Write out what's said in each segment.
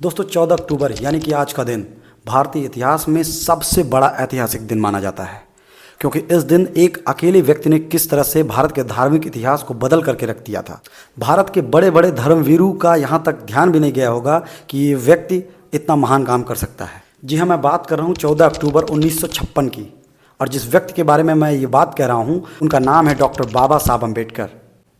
दोस्तों 14 अक्टूबर यानी कि आज का दिन भारतीय इतिहास में सबसे बड़ा ऐतिहासिक दिन माना जाता है, क्योंकि इस दिन एक अकेले व्यक्ति ने किस तरह से भारत के धार्मिक इतिहास को बदल करके रख दिया था। भारत के बड़े बड़े धर्मवीरों का यहाँ तक ध्यान भी नहीं गया होगा कि ये व्यक्ति इतना महान काम कर सकता है। जी हाँ, मैं बात कर रहा हूँ 14 अक्टूबर 1956 की, और जिस व्यक्ति के बारे में मैं ये बात कह रहा हूँ उनका नाम है डॉक्टर बाबा साहब अम्बेडकर,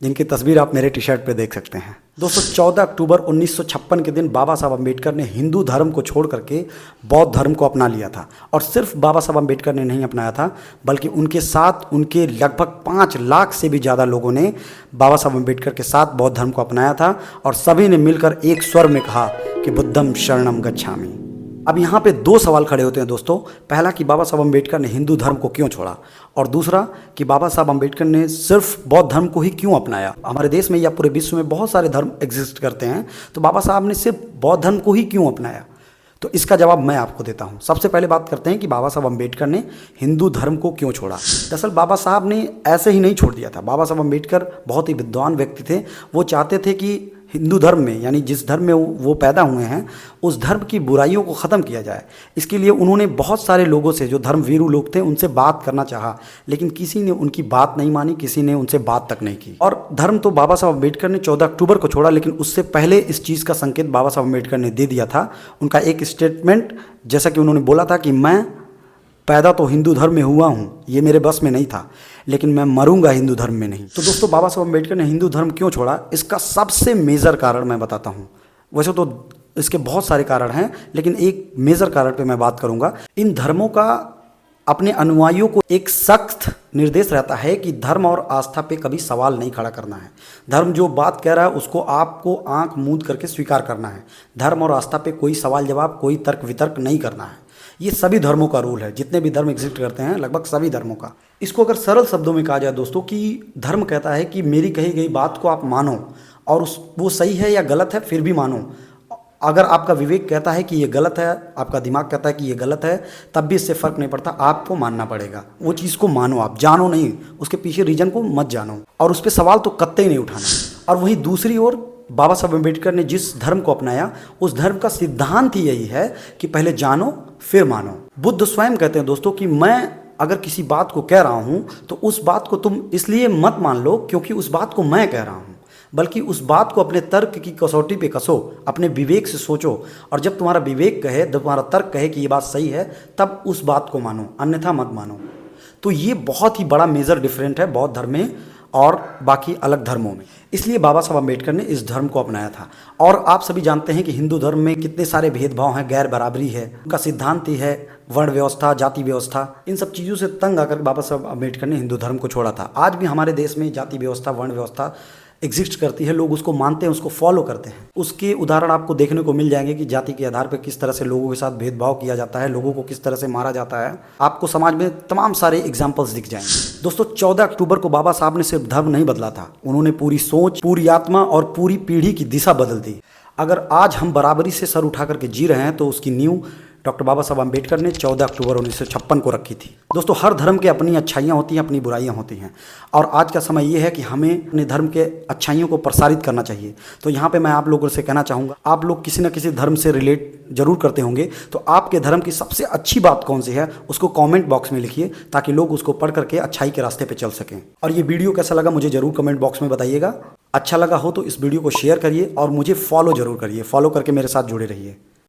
जिनकी तस्वीर आप मेरे टी शर्ट पे देख सकते हैं। दोस्तों 14 अक्टूबर 1956 के दिन बाबा साहब अम्बेडकर ने हिंदू धर्म को छोड़ करके बौद्ध धर्म को अपना लिया था। और सिर्फ बाबा साहब अम्बेडकर ने नहीं अपनाया था, बल्कि उनके साथ उनके लगभग 5 लाख से भी ज़्यादा लोगों ने बाबा साहब अम्बेडकर के साथ बौद्ध धर्म को अपनाया था, और सभी ने मिलकर एक स्वर में कहा कि बुद्धम शरणम गच्छामि। अब यहाँ पे 2 सवाल खड़े होते हैं दोस्तों। पहला कि बाबा साहब अम्बेडकर ने हिंदू धर्म को क्यों छोड़ा, और दूसरा कि बाबा साहब अम्बेडकर ने सिर्फ बौद्ध धर्म को ही क्यों अपनाया। हमारे देश में या पूरे विश्व में बहुत सारे धर्म एग्जिस्ट करते हैं, तो बाबा साहब ने सिर्फ बौद्ध धर्म को ही क्यों अपनाया। तो इसका जवाब मैं आपको देता हूँ। सबसे पहले बात करते हैं कि बाबा साहब अम्बेडकर ने हिंदू धर्म को क्यों छोड़ा। दरअसल बाबा साहब ने ऐसे ही नहीं छोड़ दिया था। बाबा साहब अम्बेडकर बहुत ही विद्वान व्यक्ति थे। वो चाहते थे कि हिंदू धर्म में, यानी जिस धर्म में वो पैदा हुए हैं, उस धर्म की बुराइयों को ख़त्म किया जाए। इसके लिए उन्होंने बहुत सारे लोगों से, जो धर्मवीरू लोग थे, उनसे बात करना चाहा, लेकिन किसी ने उनकी बात नहीं मानी, किसी ने उनसे बात तक नहीं की। और धर्म तो बाबा साहब अम्बेडकर ने 14 अक्टूबर को छोड़ा, लेकिन उससे पहले इस चीज़ का संकेत बाबा साहब अम्बेडकर ने दे दिया था। उनका एक स्टेटमेंट, जैसा कि उन्होंने बोला था कि मैं पैदा तो हिंदू धर्म में हुआ हूँ, ये मेरे बस में नहीं था, लेकिन मैं मरूंगा हिंदू धर्म में नहीं। तो दोस्तों बाबा साहब अम्बेडकर ने हिंदू धर्म क्यों छोड़ा, इसका सबसे मेजर कारण मैं बताता हूँ। वैसे तो इसके बहुत सारे कारण हैं, लेकिन एक मेजर कारण पे मैं बात करूँगा। इन धर्मों का अपने अनुयायियों को एक सख्त निर्देश रहता है कि धर्म और आस्था पे कभी सवाल नहीं खड़ा करना है। धर्म जो बात कह रहा है उसको आपको आंख मूंद करके स्वीकार करना है। धर्म और आस्था पे कोई सवाल जवाब, कोई तर्क वितर्क नहीं करना है। ये सभी धर्मों का रूल है, जितने भी धर्म एग्जिस्ट करते हैं, लगभग सभी धर्मों का। इसको अगर सरल शब्दों में कहा जाए दोस्तों, कि धर्म कहता है कि मेरी कही गई बात को आप मानो, और वो सही है या गलत है फिर भी मानो। अगर आपका विवेक कहता है कि ये गलत है, आपका दिमाग कहता है कि ये गलत है, तब भी इससे फ़र्क नहीं पड़ता, आपको मानना पड़ेगा। वो चीज़ को मानो, आप जानो नहीं, उसके पीछे रीजन को मत जानो, और उस पर सवाल तो कतई नहीं उठाना। और वहीं दूसरी ओर बाबा साहब अम्बेडकर ने जिस धर्म को अपनाया, उस धर्म का सिद्धांत ही यही है कि पहले जानो फिर मानो। बुद्ध स्वयं कहते हैं दोस्तों कि मैं अगर किसी बात को कह रहा हूँ तो उस बात को तुम इसलिए मत मान लो क्योंकि उस बात को मैं कह रहा हूँ, बल्कि उस बात को अपने तर्क की कसौटी पे कसो, अपने विवेक से सोचो, और जब तुम्हारा विवेक कहे, जब तुम्हारा तर्क कहे कि ये बात सही है, तब उस बात को मानो, अन्यथा मत मानो। तो ये बहुत ही बड़ा मेजर डिफरेंट है बौद्ध धर्म में और बाकी अलग धर्मों में। इसलिए बाबा साहब अम्बेडकर ने इस धर्म को अपनाया था। और आप सभी जानते हैं कि हिंदू धर्म में कितने सारे भेदभाव हैं, गैर बराबरी है, उनका सिद्धांत ही है वर्ण व्यवस्था, जाति व्यवस्था। इन सब चीज़ों से तंग आकर बाबा साहब अम्बेडकर ने हिंदू धर्म को छोड़ा था। आज भी हमारे देश में जाति व्यवस्था, वर्ण व्यवस्था एग्जिस्ट करती है, लोग उसको मानते हैं, उसको फॉलो करते हैं। उसके उदाहरण आपको देखने को मिल जाएंगे कि जाति के आधार पर किस तरह से लोगों के साथ भेदभाव किया जाता है, लोगों को किस तरह से मारा जाता है। आपको समाज में तमाम सारे एग्जाम्पल्स दिख जाएंगे। दोस्तों 14 अक्टूबर को बाबा साहब ने सिर्फ धर्म नहीं बदला था, उन्होंने पूरी सोच, पूरी आत्मा और पूरी पीढ़ी की दिशा बदल दी। अगर आज हम बराबरी से सर उठा करके जी रहे हैं, तो उसकी नींव डॉक्टर बाबा साहब अम्बेडकर ने 14 अक्टूबर 1956 को रखी थी। दोस्तों हर धर्म के अपनी अच्छाइयाँ होती हैं, अपनी बुराइयाँ होती हैं, और आज का समय ये है कि हमें अपने धर्म के अच्छाइयों को प्रसारित करना चाहिए। तो यहाँ पे मैं आप लोगों से कहना चाहूँगा, आप लोग किसी न किसी धर्म से रिलेट जरूर करते होंगे, तो आपके धर्म की सबसे अच्छी बात कौन सी है उसको कॉमेंट बॉक्स में लिखिए, ताकि लोग उसको पढ़ करके अच्छाई के रास्ते पर चल सकें। और ये वीडियो कैसा लगा मुझे ज़रूर कमेंट बॉक्स में बताइएगा। अच्छा लगा हो तो इस वीडियो को शेयर करिए और मुझे फॉलो जरूर करिए। फॉलो करके मेरे साथ जुड़े रहिए।